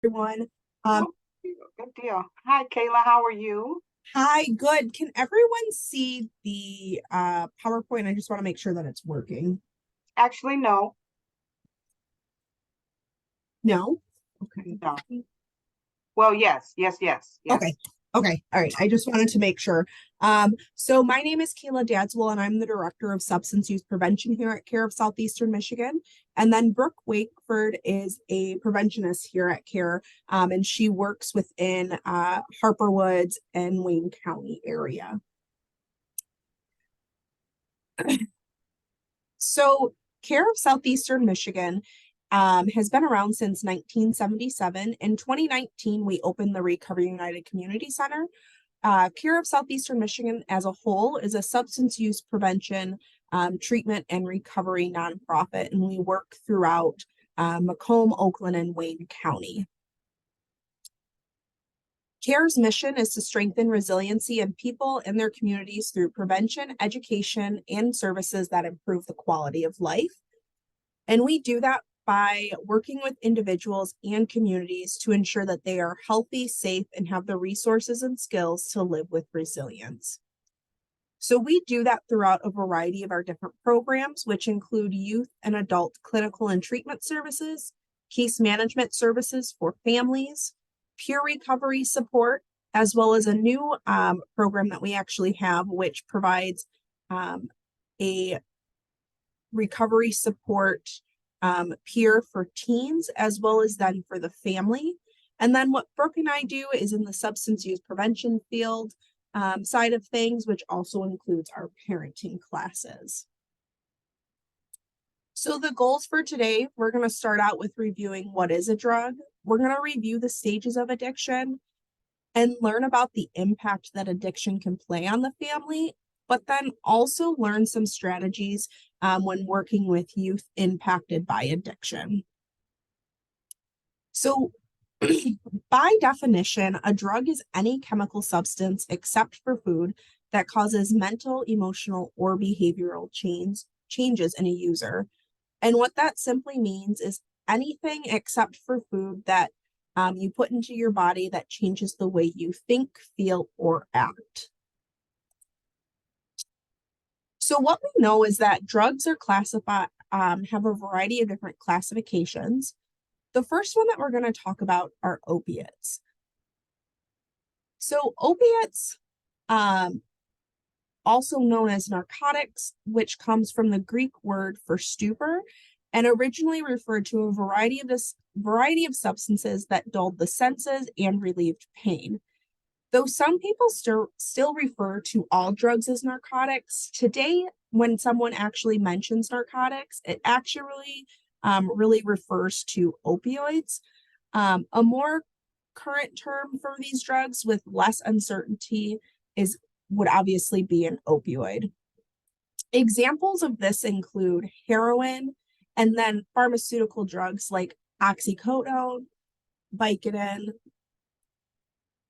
Everyone. Um, Oh, good deal. Hi, Kayla. How are you? Hi, good. Can everyone see the PowerPoint? I just want to make sure that it's working. Actually, no. No? Okay. No. Well, yes, yes, yes, Okay. yes. Okay. All right. I just wanted to make sure. So my name is Kayla Dadswell, and I'm the Director of Substance Use Prevention here at CARE of Southeastern Michigan. And then Brooke Wakeford is a preventionist here at CARE, and she works within Harper Woods and Wayne County area. So, Care of Southeastern Michigan has been around since 1977. In 2019, we opened the Recovery United Community Center. Care of Southeastern Michigan as a whole is a substance use prevention, treatment, and recovery nonprofit, and we work throughout Macomb, Oakland, and Wayne County. CARE's mission is to strengthen resiliency in people and their communities through prevention, education, and services that improve the quality of life. And we do that by working with individuals and communities to ensure that they are healthy, safe, and have the resources and skills to live with resilience. So we do that throughout a variety of our different programs, which include youth and adult clinical and treatment services, case management services for families, peer recovery support, as well as a new program that we actually have, which provides a recovery support peer for teens, as well as then for the family. And then what Brooke and I do is in the substance use prevention field side of things, which also includes our parenting classes. So the goals for today, we're going to start out with reviewing what is a drug. We're going to review the stages of addiction and learn about the impact that addiction can play on the family, but then also learn some strategies when working with youth impacted by addiction. So by definition, a drug is any chemical substance except for food that causes mental, emotional, or behavioral changes in a user. And what that simply means is anything except for food that you put into your body that changes the way you think, feel, or act. So what we know is that drugs are classified, have a variety of different classifications. The first one that we're going to talk about are opiates. So opiates, also known as narcotics, which comes from the Greek word for stupor, and originally referred to a variety of substances that dulled the senses and relieved pain. Though some people still refer to all drugs as narcotics, today, when someone actually mentions narcotics, it actually really refers to opioids. A more current term for these drugs with less uncertainty would obviously be an opioid. Examples of this include heroin and then pharmaceutical drugs like oxycodone, Vicodin,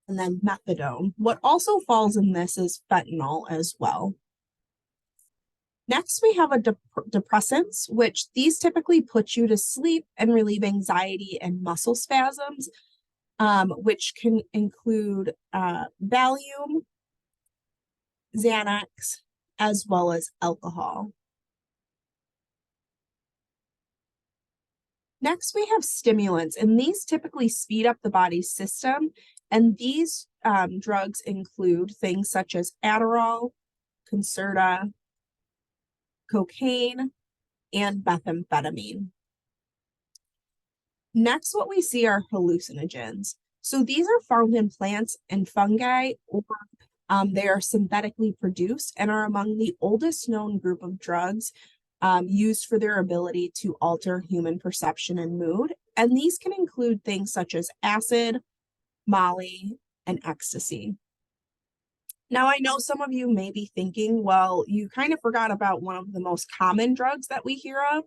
and then methadone. What also falls in this is fentanyl as well. Next, we have depressants, which these typically put you to sleep and relieve anxiety and muscle spasms, which can include Valium, Xanax, as well as alcohol. Next, we have stimulants, and these typically speed up the body's system. And these drugs include things such as Adderall, Concerta, cocaine, and methamphetamine. Next, what we see are hallucinogens. So these are found in plants and fungi, or they are synthetically produced and are among the oldest known group of drugs used for their ability to alter human perception and mood. And these can include things such as acid, Molly, and ecstasy. Now, I know some of you may be thinking, well, you kind of forgot about one of the most common drugs that we hear of,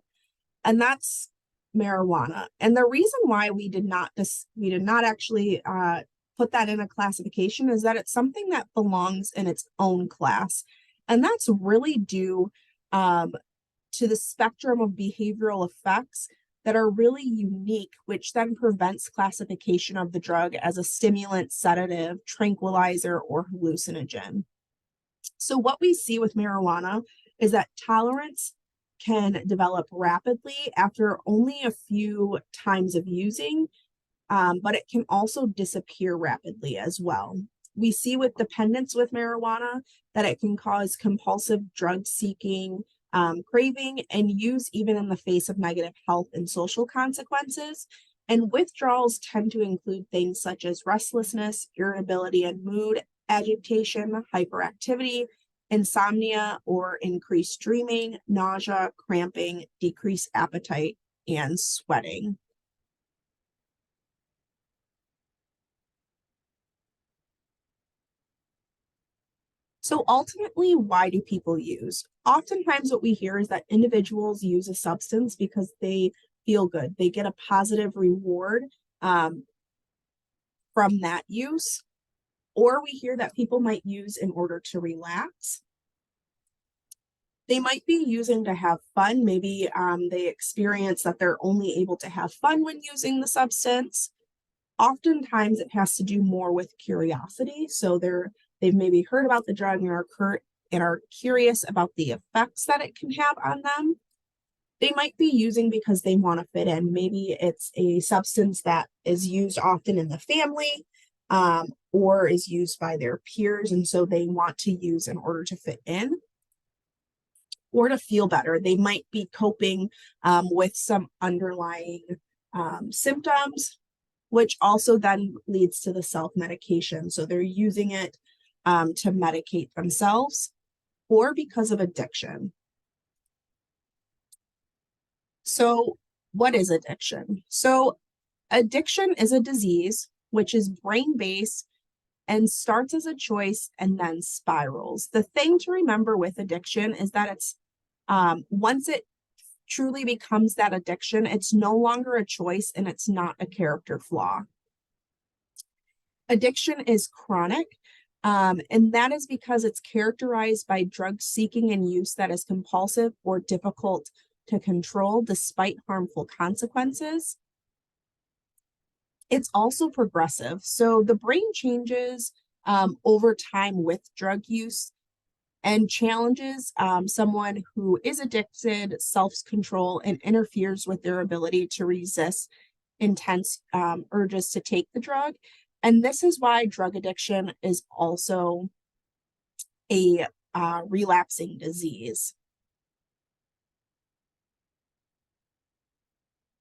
and that's marijuana. And the reason why we did not actually put that in a classification is that it's something that belongs in its own class, and that's really due to the spectrum of behavioral effects that are really unique, which then prevents classification of the drug as a stimulant, sedative, tranquilizer, or hallucinogen. So what we see with marijuana is that tolerance can develop rapidly after only a few times of using, but it can also disappear rapidly as well. We see with dependence with marijuana that it can cause compulsive drug seeking, craving, and use even in the face of negative health and social consequences. And withdrawals tend to include things such as restlessness, irritability and mood, agitation, hyperactivity, insomnia or increased dreaming, nausea, cramping, decreased appetite, and sweating. So ultimately, why do people use? Oftentimes what we hear is that individuals use a substance because they feel good. They get a positive reward from that use. Or we hear that people might use in order to relax. They might be using to have fun. Maybe they experience that they're only able to have fun when using the substance. Oftentimes it has to do more with curiosity. So they've maybe heard about the drug and are curious about the effects that it can have on them. They might be using because they want to fit in. Maybe it's a substance that is used often in the family, or is used by their peers, and so they want to use in order to fit in or to feel better. They might be coping with some underlying symptoms, which also then leads to the self-medication. So they're using it to medicate themselves or because of addiction. So what is addiction? So addiction is a disease which is brain-based and starts as a choice and then spirals. The thing to remember with addiction is that it's once it truly becomes that addiction, it's no longer a choice and it's not a character flaw. Addiction is chronic, and that is because it's characterized by drug seeking and use that is compulsive or difficult to control despite harmful consequences. It's also progressive. So the brain changes over time with drug use and challenges someone who is addicted, self-control, and interferes with their ability to resist intense urges to take the drug. And this is why drug addiction is also a relapsing disease.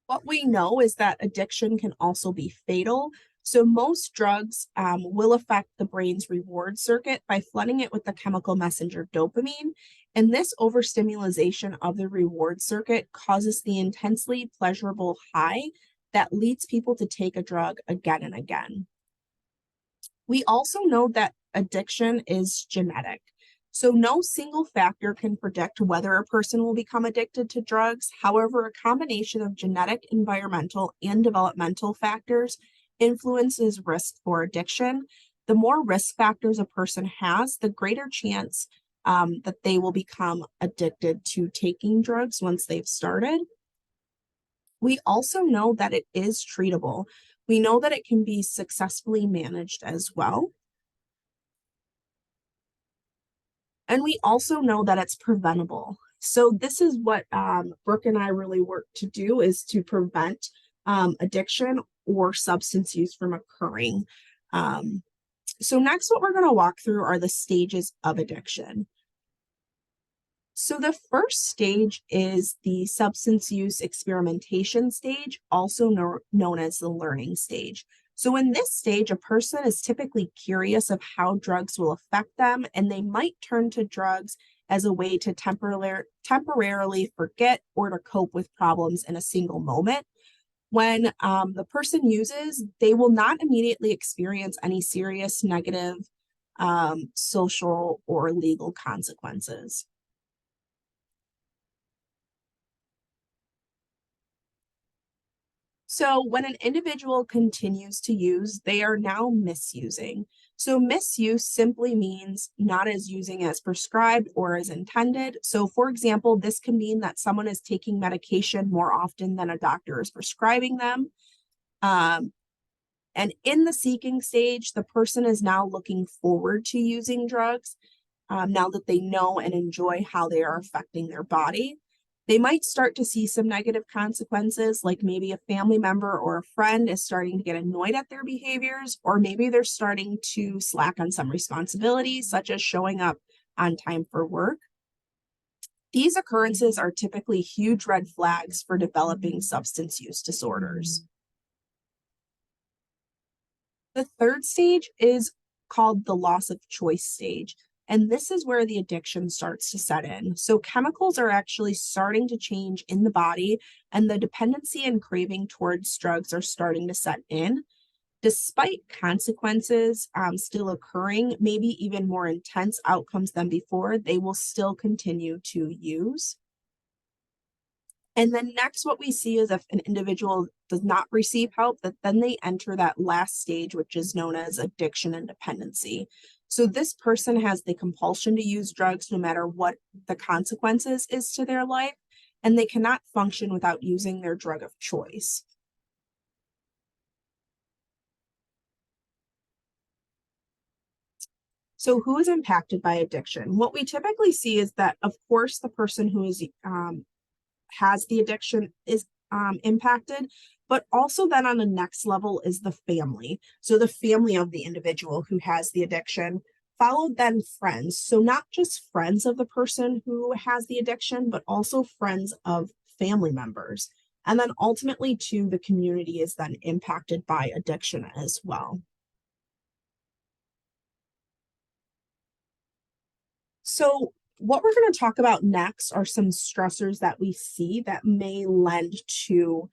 What we know is that addiction can also be fatal. So most drugs will affect the brain's reward circuit by flooding it with the chemical messenger dopamine. And this overstimulation of the reward circuit causes the intensely pleasurable high that leads people to take a drug again and again. We also know that addiction is genetic. So no single factor can predict whether a person will become addicted to drugs. However, a combination of genetic, environmental, and developmental factors influences risk for addiction. The more risk factors a person has, the greater chance that they will become addicted to taking drugs once they've started. We also know that it is treatable. We know that it can be successfully managed as well. And we also know that it's preventable. So this is what Brooke and I really work to do, is to prevent addiction or substance use from occurring. So next, what we're going to walk through are the stages of addiction. So the first stage is the substance use experimentation stage, also known as the learning stage. So in this stage, a person is typically curious of how drugs will affect them, and they might turn to drugs as a way to temporarily forget or to cope with problems in a single moment. When the person uses, they will not immediately experience any serious negative social or legal consequences. So when an individual continues to use, they are now misusing. So misuse simply means not as using as prescribed or as intended. So for example, this can mean that someone is taking medication more often than a doctor is prescribing them. And in the seeking stage, the person is now looking forward to using drugs now that they know and enjoy how they are affecting their body. They might start to see some negative consequences, like maybe a family member or a friend is starting to get annoyed at their behaviors, or maybe they're starting to slack on some responsibilities, such as showing up on time for work. These occurrences are typically huge red flags for developing substance use disorders. The third stage is called the loss of choice stage. And this is where the addiction starts to set in. So chemicals are actually starting to change in the body, and the dependency and craving towards drugs are starting to set in. Despite consequences still occurring, maybe even more intense outcomes than before, they will still continue to use. And then next, what we see is if an individual does not receive help, that then they enter that last stage, which is known as addiction and dependency. So this person has the compulsion to use drugs no matter what the consequences is to their life, and they cannot function without using their drug of choice. So who is impacted by addiction? What we typically see is that, of course, the person who is has the addiction is impacted, but also then on the next level is the family. So the family of the individual who has the addiction, followed then friends. So not just friends of the person who has the addiction, but also friends of family members. And then ultimately too, the community is then impacted by addiction as well. So what we're going to talk about next are some stressors that we see that may lend to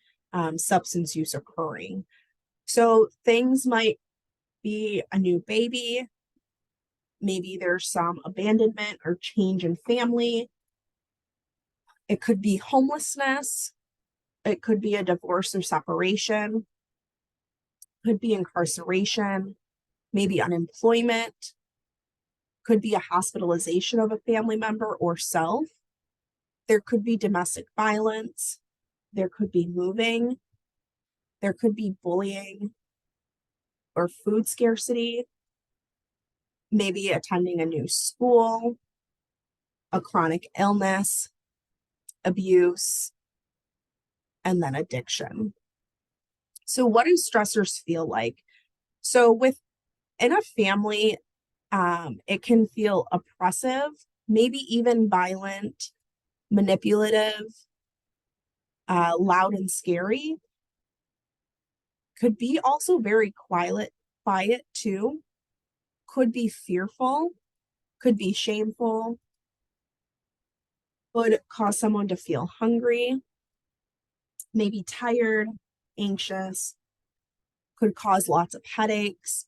substance use occurring. So things might be a new baby, maybe there's some abandonment or change in family. It could be homelessness. It could be a divorce or separation. It could be incarceration, maybe unemployment. Could be a hospitalization of a family member or self. There could be domestic violence. There could be moving. There could be bullying or food scarcity. Maybe attending a new school, a chronic illness, abuse, and then addiction. So what do stressors feel like? So within a family, it can feel oppressive, maybe even violent, manipulative, loud and scary. Could be also very quiet too. Could be fearful, could be shameful, could cause someone to feel hungry, maybe tired, anxious, could cause lots of headaches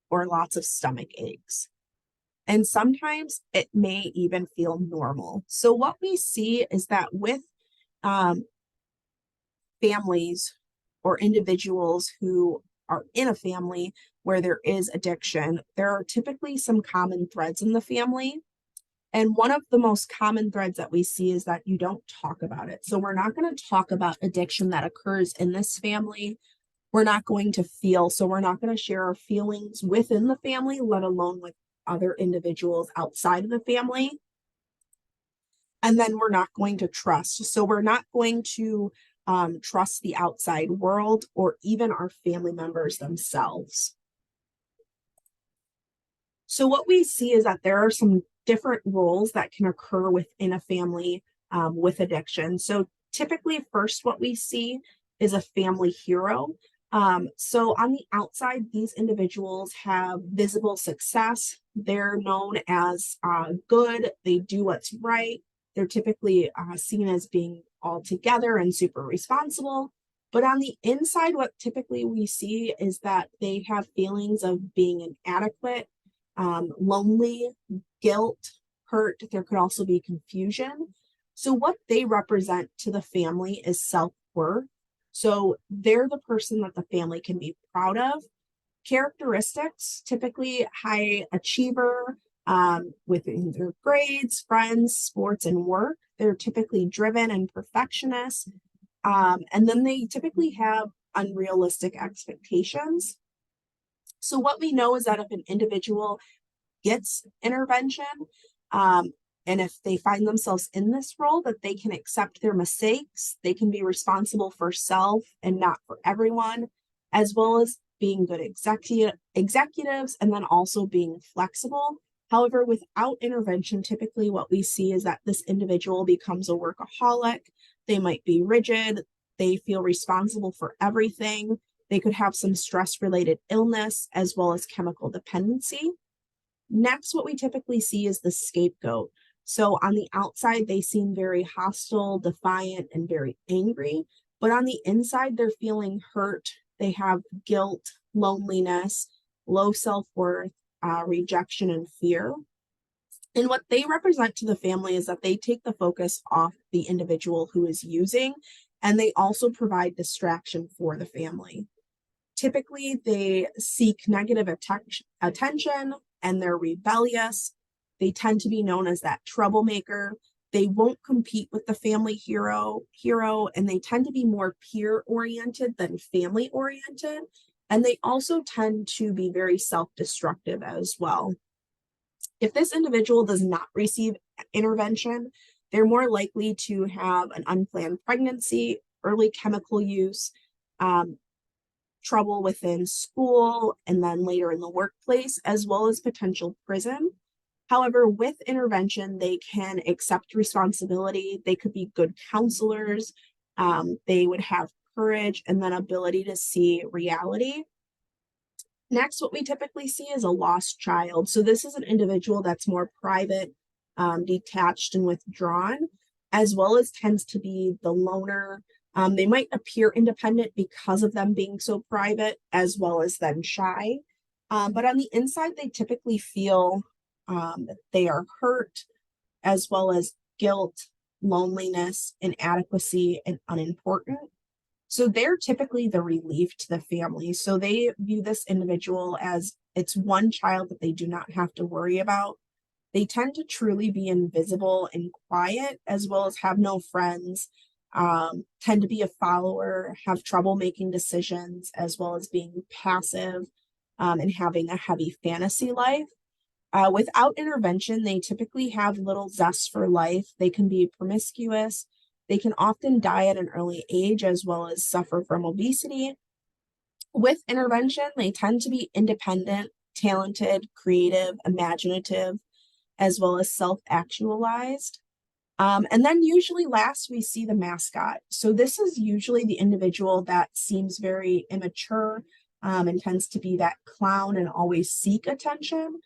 or lots of stomach aches. And sometimes it may even feel normal. So what we see is that with families or individuals who are in a family where there is addiction, there are typically some common threads in the family. And one of the most common threads that we see is that you don't talk about it. So we're not going to talk about addiction that occurs in this family. We're not going to feel, so we're not going to share our feelings within the family, let alone with other individuals outside of the family. And then we're not going to trust. So we're not going to trust the outside world or even our family members themselves. So what we see is that there are some different roles that can occur within a family with addiction. So typically first what we see is a family hero. So on the outside, these individuals have visible success. They're known as good. They do what's right. They're typically seen as being all together and super responsible. But on the inside, what typically we see is that they have feelings of being inadequate, lonely, guilt, hurt. There could also be confusion. So what they represent to the family is self-worth. So they're the person that the family can be proud of. Characteristics, typically high achiever, within their grades, friends, sports, and work. They're typically driven and perfectionist. And then they typically have unrealistic expectations. So what we know is that if an individual gets intervention, um, and if they find themselves in this role, that they can accept their mistakes, they can be responsible for self and not for everyone, as well as being good executives, and then also being flexible. However, without intervention, typically what we see is that this individual becomes a workaholic. They might be rigid. They feel responsible for everything. They could have some stress-related illness as well as chemical dependency. Next, what we typically see is the scapegoat. So on the outside, they seem very hostile, defiant, and very angry. But on the inside, they're feeling hurt. They have guilt, loneliness, low self-worth, rejection, and fear. And what they represent to the family is that they take the focus off the individual who is using, and they also provide distraction for the family. Typically, they seek negative attention and they're rebellious. They tend to be known as that troublemaker. They won't compete with the family hero, and they tend to be more peer oriented than family oriented. And they also tend to be very self-destructive as well. If this individual does not receive intervention, they're more likely to have an unplanned pregnancy, early chemical use, trouble within school, and then later in the workplace, as well as potential prison. However, with intervention, they can accept responsibility. They could be good counselors. They would have courage and then ability to see reality. Next, what we typically see is a lost child. So this is an individual that's more private, detached, and withdrawn, as well as tends to be the loner. They might appear independent because of them being so private, as well as then shy. But on the inside, they typically feel that they are hurt, as well as guilt, loneliness, inadequacy, and unimportant. So they're typically the relief to the family. So they view this individual as it's one child that they do not have to worry about. They tend to truly be invisible and quiet, as well as have no friends, tend to be a follower, have trouble making decisions, as well as being passive, and having a heavy fantasy life. Without intervention, they typically have little zest for life. They can be promiscuous. They can often die at an early age, as well as suffer from obesity. With intervention, they tend to be independent, talented, creative, imaginative, as well as self-actualized. And then usually last, we see the mascot. So this is usually the individual that seems very immature, and tends to be that clown and always seek attention.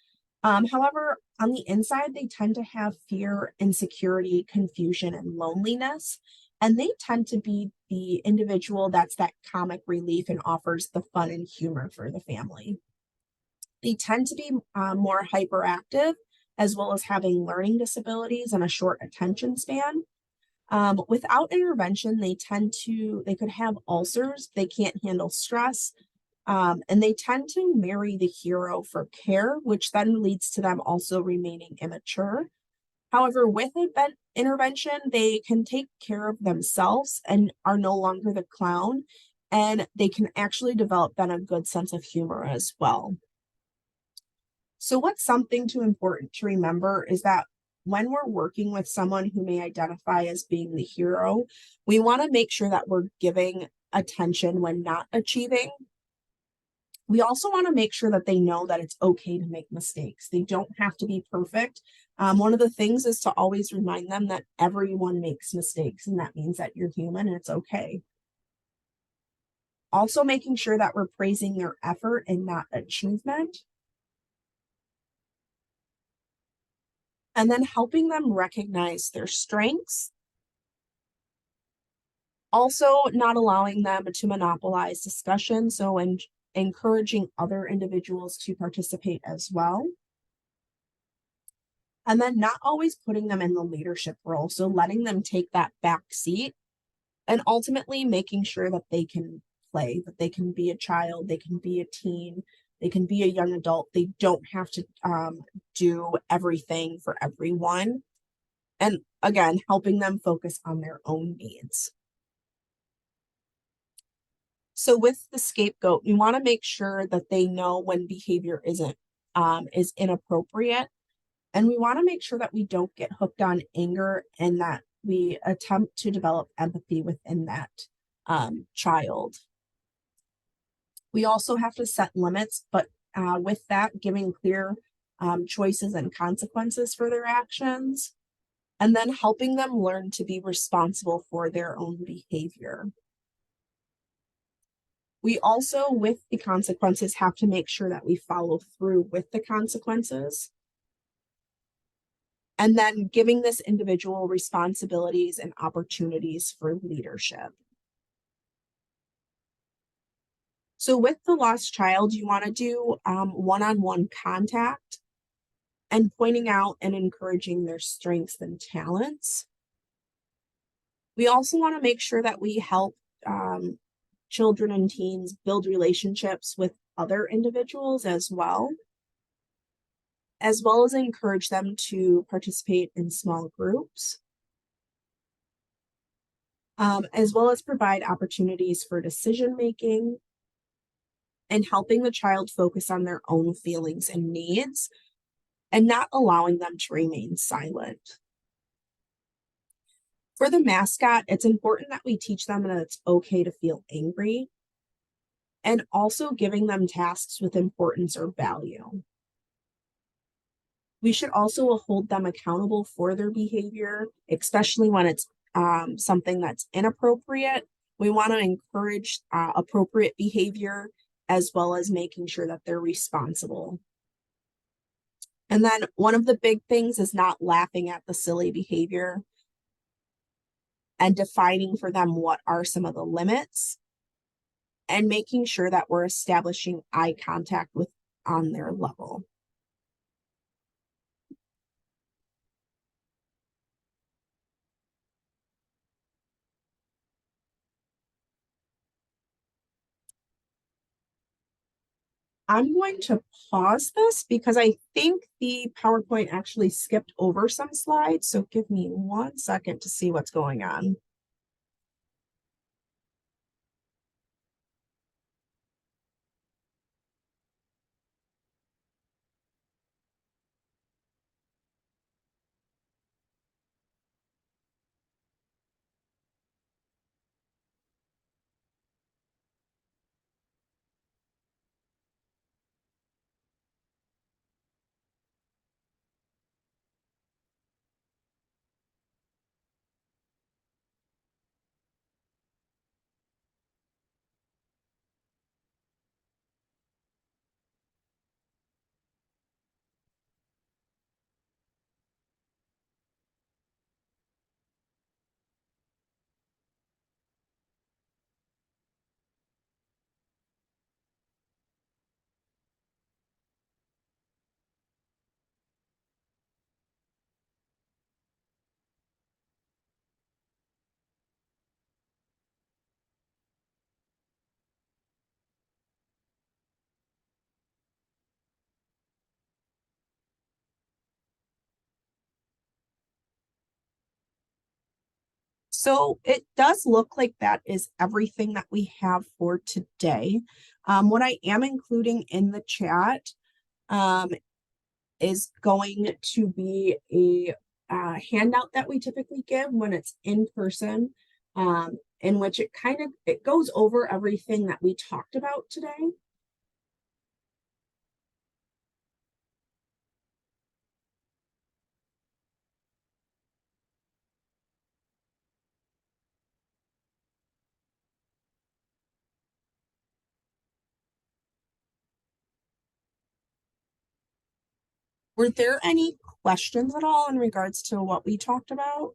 However, on the inside, they tend to have fear, insecurity, confusion, and loneliness. And they tend to be the individual that's that comic relief and offers the fun and humor for the family. They tend to be more hyperactive, as well as having learning disabilities and a short attention span. Without intervention, they could have ulcers, they can't handle stress, and they tend to marry the hero for care, which then leads to them also remaining immature. However, with intervention, they can take care of themselves and are no longer the clown, and they can actually develop then a good sense of humor as well. So what's something too important to remember is that when we're working with someone who may identify as being the hero, we want to make sure that we're giving attention when not achieving. We also want to make sure that they know that it's okay to make mistakes. They don't have to be perfect. One of the things is to always remind them that everyone makes mistakes, and that means that you're human and it's okay. Also making sure that we're praising their effort and not achievement. And then helping them recognize their strengths. Also not allowing them to monopolize discussion, so encouraging other individuals to participate as well. And then not always putting them in the leadership role, so letting them take that back seat. and ultimately making sure that they can play, that they can be a child, they can be a teen, they can be a young adult. They don't have to do everything for everyone. And again, helping them focus on their own needs. So with the scapegoat, we want to make sure that they know when behavior is inappropriate. And we want to make sure that we don't get hooked on anger and that we attempt to develop empathy within that child. We also have to set limits, but with that, giving clear choices and consequences for their actions, and then helping them learn to be responsible for their own behavior. We also, with the consequences, have to make sure that we follow through with the consequences. And then giving this individual responsibilities and opportunities for leadership. So with the lost child, you want to do one-on-one contact and pointing out and encouraging their strengths and talents. We also want to make sure that we help children and teens build relationships with other individuals as well as encourage them to participate in small groups, as well as provide opportunities for decision making and helping the child focus on their own feelings and needs and not allowing them to remain silent. For the mascot, it's important that we teach them that it's okay to feel angry and also giving them tasks with importance or value. We should also hold them accountable for their behavior, especially when it's something that's inappropriate. We want to encourage appropriate behavior as well as making sure that they're responsible. And then one of the big things is not laughing at the silly behavior and defining for them what are some of the limits and making sure that we're establishing eye contact with on their level. I'm going to pause this because I think the PowerPoint actually skipped over some slides. So give me 1 second to see what's going on. So it does look like that is everything that we have for today. What I am including in the chat is going to be a handout that we typically give when it's in person, in which it goes over everything that we talked about today. Were there any questions at all in regards to what we talked about?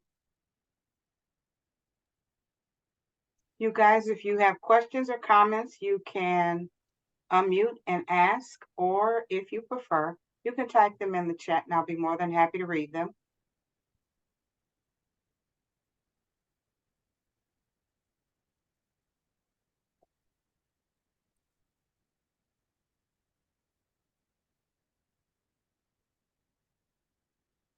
You guys, if you have questions or comments, you can unmute and ask, or if you prefer, you can type them in the chat and I'll be more than happy to read them.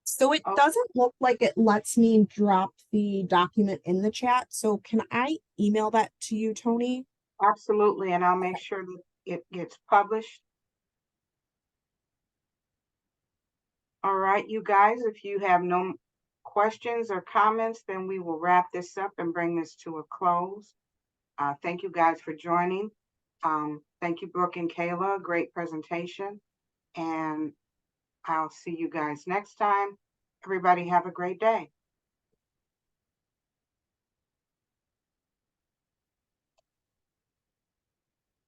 So it Oh, doesn't look like it lets me drop the document in the chat. So can I email that to you, Tony? absolutely, and I'll make sure that it gets published. All right, you guys, if you have no questions or comments, then we will wrap this up and bring this to a close. Thank you guys for joining. Thank you, Brooke and Kayla. Great presentation. And I'll see you guys next time. Everybody have a great day.